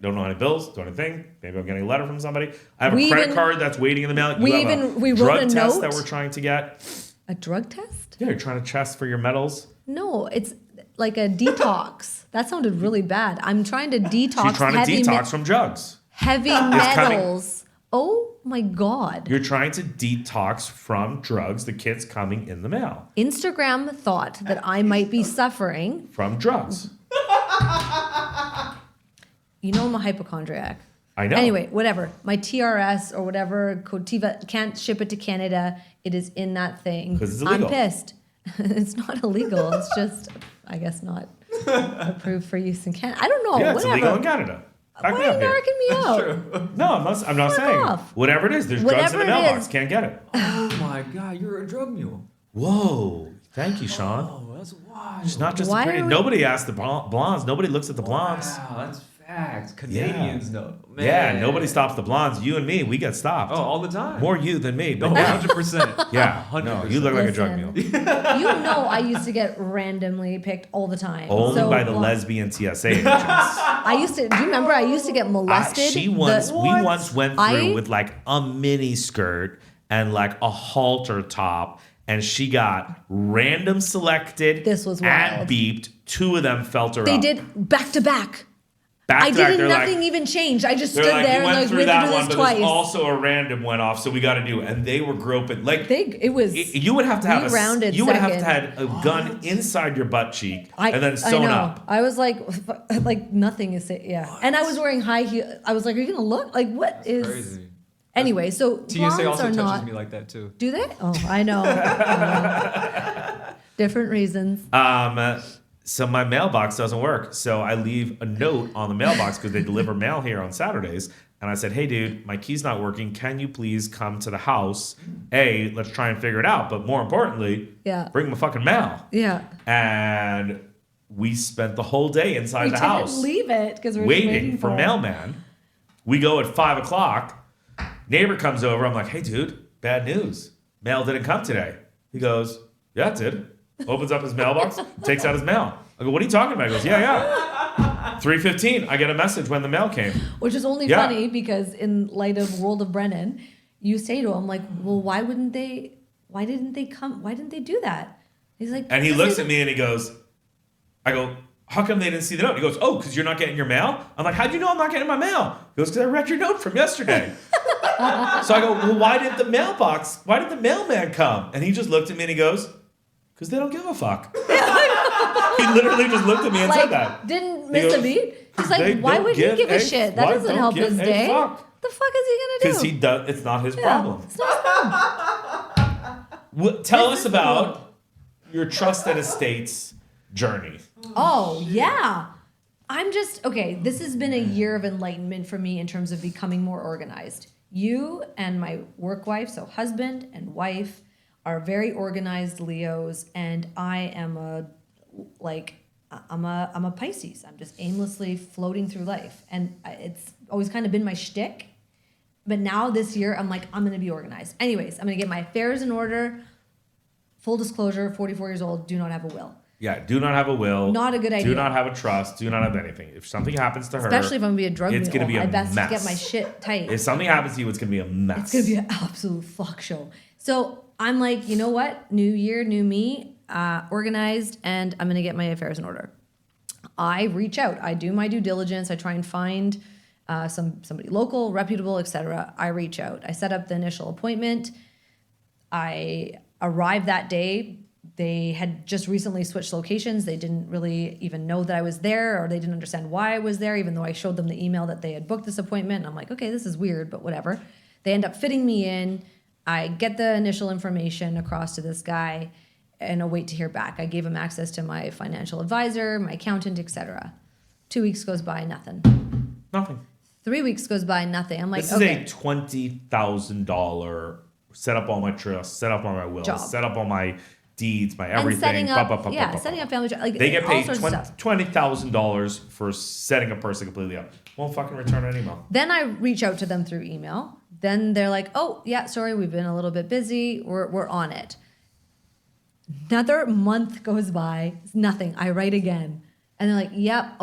Don't know any bills, don't anything. Maybe I'm getting a letter from somebody. I have a credit card that's waiting in the mail. We have wrote drug a test note. that we're trying to get. A drug test? Yeah, you're trying to test for your metals. No, it's like a detox. That sounded really bad. I'm trying to detox. She's trying to detox from drugs. Heavy coming. metals. Oh my God. You're trying to detox from drugs, the kits coming in the mail. Instagram thought that I might be suffering. From drugs. You know I'm a hypochondriac. I know. Anyway, whatever. My TRS or whatever, Cotiva, can't ship it to Canada. It is in that thing. Because it's illegal. I'm pissed. It's not illegal. It's just, I guess, not approved for use in Canada. I don't know. Yeah, it's whatever. illegal in Canada. Why are you narking me out? No, I'm not saying. off. Whatever it is, there's drugs in the Whatever it mailbox. is. Can't get it. Oh my God, you're a drug mule. Whoa. Thank you, Sean. Oh, that's wild. It's not just Why pretty. are we- Nobody asked the blondes. Nobody looks at the blondes. Wow, that's facts. Canadians know. Man. Yeah, nobody stops the blondes. You and me, we get stopped. Oh, all the time. More you than me. No, But yeah. 100%. Yeah. No, you look like a drug Listen. mule. You know I used to get randomly picked all the time. Only So, by the well, lesbian TSA agents. I used to, do you remember I used to get molested? We once went through I- with like a mini skirt and like a halter top, and she got random selected. This was and wild. beeped. 2 of them felt her They up. did back to back. Back I to back, didn't, they're nothing like, even changed. I just they're stood like, there you and went like, through we had to that do one, this but twice. there's also a random went off, so we got to do. And they were groping like It was. you would have to have rounded you would have to second. had a gun inside your butt cheek and then sewn I know. up. I was like nothing is yeah. And I was wearing high heel. I was like, are you gonna look like what is? Crazy. Anyway, so TSA blondes also are touches not. me like that too. Do they? Oh, I know. Different reasons. So my mailbox doesn't work. So I leave a note on the mailbox because they deliver mail here on Saturdays. And I said, hey, dude, my key's not working. Can you please come to the house? A, let's try and figure it out. But more importantly, Yeah. bring my fucking mail. Yeah. And we spent the whole day inside We the didn't house leave it because we were waiting for it. mailman. We go at 5 o'clock. Neighbor comes over. I'm like, hey, dude, bad news. Mail didn't come today. He goes, yeah, it did. Opens up his mailbox, takes out his mail. I go, what are you talking about? He goes, yeah. 3:15, I get a message when the mail came. Which is only Yeah. funny because in light of World of Brennan, you say to him like, well, why didn't they come? Why didn't they do that? He's like, And he "Because looks they at me and he goes, I go, how come they didn't see the note? He goes, oh, because you're not getting your mail? I'm like, how'd you know I'm not getting my mail? He goes, because I read your note from yesterday. So I go, well, why did the mailman come? And he just looked at me and he goes, because they don't give a fuck. He literally just looked at me and like, said that. didn't He miss a goes, beat. He's "They like, why don't would he give a shit? That why doesn't don't help give his a day. fuck?" The fuck is he gonna do? Because he does, it's not his Yeah, problem. it's not his problem. Tell us about your trusted estates journey. Oh, yeah. I'm just, okay, this has been a year of enlightenment for me in terms of becoming more organized. You and my work wife, so husband and wife, are very organized Leos, and I am I'm a Pisces. I'm just aimlessly floating through life. And it's always kind of been my shtick. But now this year, I'm like, I'm going to be organized. Anyways, I'm going to get my affairs in order. Full disclosure, 44 years old, do not have a will. Yeah, do not have a will. Not a good idea. Do not have a trust. Do not have anything. If something happens to her, Especially if I'm going to be a drug it's mule. going to be a I best mess. get my shit tight. If something happens to you, it's going to be a mess. It's going to be an absolute fuck show. So I'm like, you know what? New year, new me, organized, and I'm going to get my affairs in order. I reach out. I do my due diligence. I try and find somebody local, reputable, etc. I reach out. I set up the initial appointment. I arrived that day. They had just recently switched locations. They didn't really even know that I was there, or they didn't understand why I was there, even though I showed them the email that they had booked this appointment. And I'm like, okay, this is weird, but whatever. They end up fitting me in. I get the initial information across to this guy and I wait to hear back. I gave him access to my financial advisor, my accountant, etc. 2 weeks goes by, nothing. Nothing. 3 weeks goes by, nothing. I'm like, This okay. is a $20,000 set up all my trusts, set up all my wills, Job. set up all my deeds, my And everything. setting up, Ba. setting up family, like They get all paid sorts of stuff. $20,000 for setting a person completely up. Won't fucking return an email. Then I reach out to them through email. Then they're like, oh, yeah, sorry, we've been a little bit busy. We're on it. Another month goes by, nothing. I write again. And they're like, yep,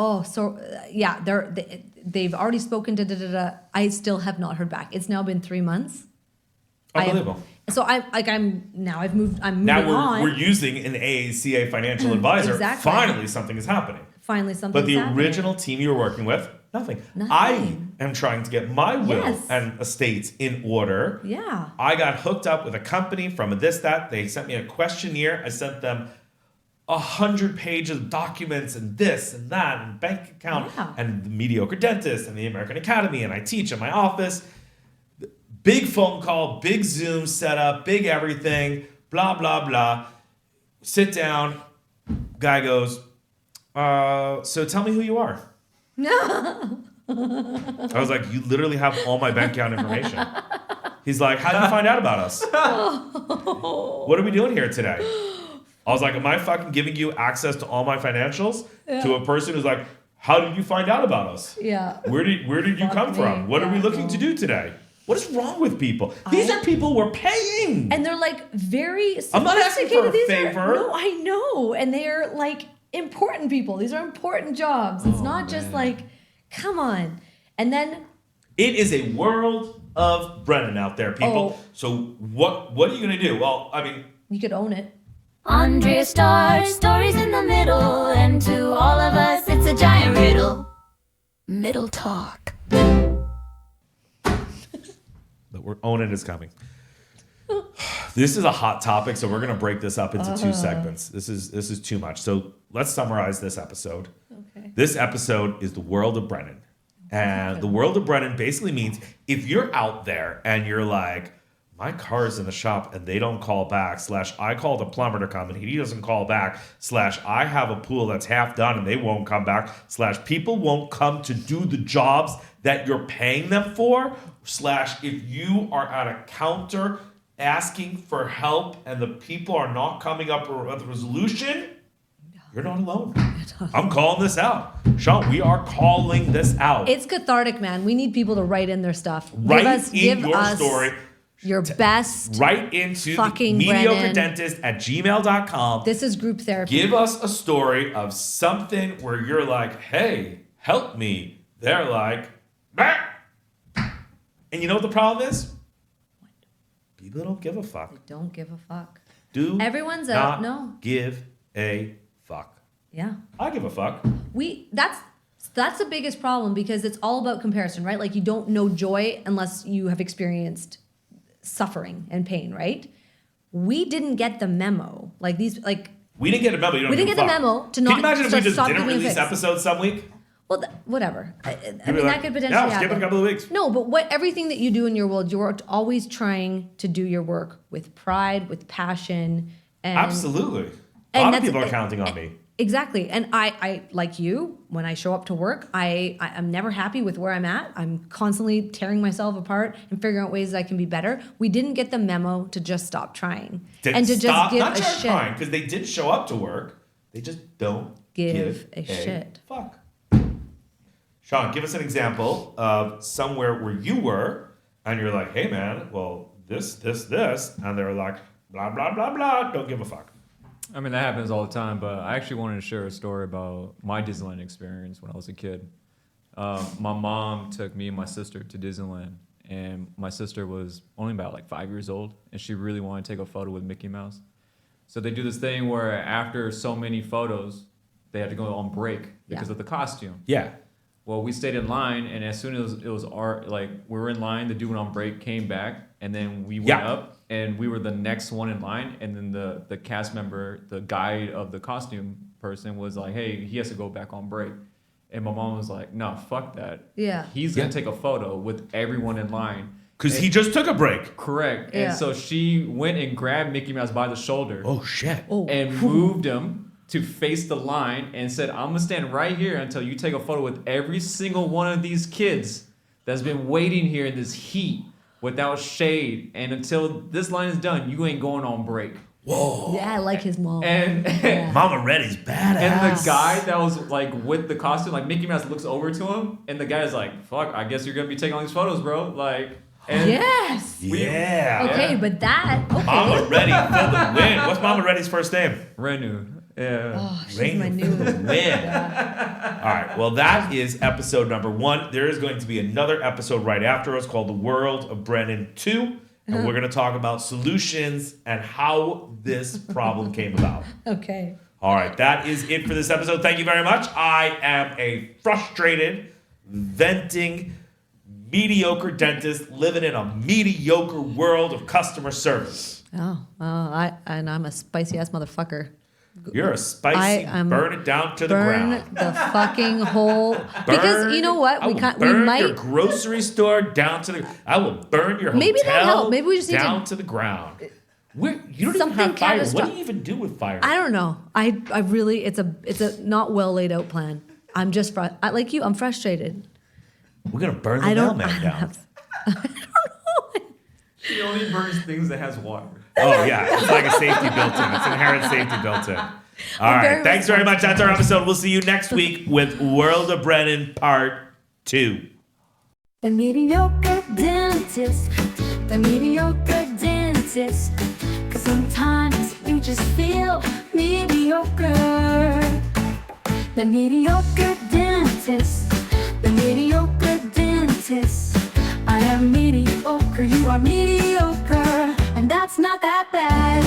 they've already spoken to I still have not heard back. It's now been 3 months. Unbelievable. I'm moving Now on. we're using an AACA financial advisor. Exactly. Finally, something is happening. Finally, something. But the original team you were working with, Nothing. Nothing. I am trying to get my will Yes. and estates in order. Yeah. I got hooked up with a company from this, that. They sent me a questionnaire. I sent them 100 pages of documents and this and that and bank account and the Mediocre Dentist and the American Academy, and I teach in my office. Big phone call, big Zoom setup, big everything, blah, blah, blah. Sit down. Guy goes, so tell me who you are. No. I was like, you literally have all my bank account information. He's like, how did you find out about us? What are we doing here today? I was like, am I fucking giving you access to all my financials to a person who's like, how did you find out about us? Yeah. Where did you come from? What are we looking to do today? What is wrong with people? These are people we're paying. And they're like very I'm not asking for a sophisticated. favor. No, I know. And they're like important people. These are important jobs. It's not just like, come on. And then it is a world of Brennan out there, people. Oh. So what are you gonna do? Well, I mean, you could own it. Andrea starts stories in the middle, and to all of us, it's a giant riddle. Middle talk. but we're owning is coming. This is a hot topic, so we're gonna break this up into two segments. This is too much. So let's summarize this episode. Okay. This episode is the world of Brennan. And the world of Brennan basically means if you're out there and you're like, my car's in the shop and they don't call back, / I called a plumber to come and he doesn't call back, / I have a pool that's half done and they won't come back, / people won't come to do the jobs that you're paying them for, / if you are at a counter asking for help and the people are not coming up with a resolution, you're not alone. I'm calling this out. Sean, we are calling this out. It's cathartic, man. We need people to write in their stuff. Write give in your us story. Your best. Right into fucking mediocredentist@gmail.com. This is group therapy. Give us a story of something where you're like, hey, help me. They're like, bah! And you know what the problem is? People don't give a fuck. They don't give a fuck. Everyone's out. No. Give a fuck. Yeah. I give a fuck. That's the biggest problem because it's all about comparison, right? Like you don't know joy unless you have experienced suffering and pain, right? We didn't get the memo. We didn't get a memo. We didn't get the memo to not. Can you imagine if we just stop didn't giving a release fix. episodes some week? Well, whatever. I mean, Like, that could potentially yeah, happen. skip a couple of weeks. No, but everything that you do in your world, you're always trying to do your work with pride, with passion, and Absolutely. A lot of people are counting on me. Exactly. And I like you, when I show up to work, I'm never happy with where I'm at. I'm constantly tearing myself apart and figuring out ways that I can be better. We didn't get the memo to just stop trying. And to just give a shit. Trying, because they did show up to work. They just don't give a shit. Fuck. Sean, give us an example of somewhere where you were and you're like, hey man, well, this, and they're like, blah, blah, blah, blah, don't give a fuck. I mean, that happens all the time, but I actually wanted to share a story about my Disneyland experience when I was a kid. My mom took me and my sister to Disneyland, and my sister was only about like 5 years old, and she really wanted to take a photo with Mickey Mouse. So they do this thing where after so many photos, they had to go on break because of the costume. Yeah. Well, we stayed in line, and as soon as it was we were in line, the dude went on break, came back, and then we went up, and we were the next one in line, and then the cast member, the guide of the costume person was like, hey, he has to go back on break. And my mom was like, no, fuck that. Yeah. He's going to take a photo with everyone in line. Because he just took a break. Correct. Yeah. And so she went and grabbed Mickey Mouse by the shoulder. Oh, shit. And moved him to face the line and said, I'm going to stand right here until you take a photo with every single one of these kids that's been waiting here in this heat without shade. And until this line is done, you ain't going on break. Whoa. Yeah, I like his mom. And Mama Reddy's badass. And the guy that was like with the costume, like Mickey Mouse looks over to him and the guy's like, fuck, I guess you're going to be taking all these photos, bro. Like, and yes. Yeah. Okay, but that. Okay. Mama Reddy for the win. What's Mama Reddy's first name? Renu. Yeah. Oh, she's Rain my for new. the win. All right. Well, that is episode number 1. There is going to be another episode right after us called The World of Brennan 2. And we're going to talk about solutions and how this problem came about. Okay. All right. That is it for this episode. Thank you very much. I am a frustrated venting, mediocre dentist living in a mediocre world of customer service. I'm a spicy ass motherfucker. You're a spicy, burn it down to the ground. Burn the fucking whole. Because you know what? I will burn your grocery store down to the. I will burn your Maybe hotel that help. Maybe we just need down to the ground. You don't even Something have fire. What catastrophic. do you even do with fire? I don't know. I really, it's a not well laid out plan. I'm just like you. I'm frustrated. We're gonna burn the mailman down. She only burns things that has water. Oh yeah, it's like a safety built-in. It's inherent safety built-in. All right, thanks very much. That's our episode. We'll see you next week with World of Brennan Part 2. The mediocre dentist, the mediocre dentist. 'Cause sometimes you just feel mediocre. The mediocre dentist, the mediocre dentist. I am mediocre, you are mediocre, and that's not that bad.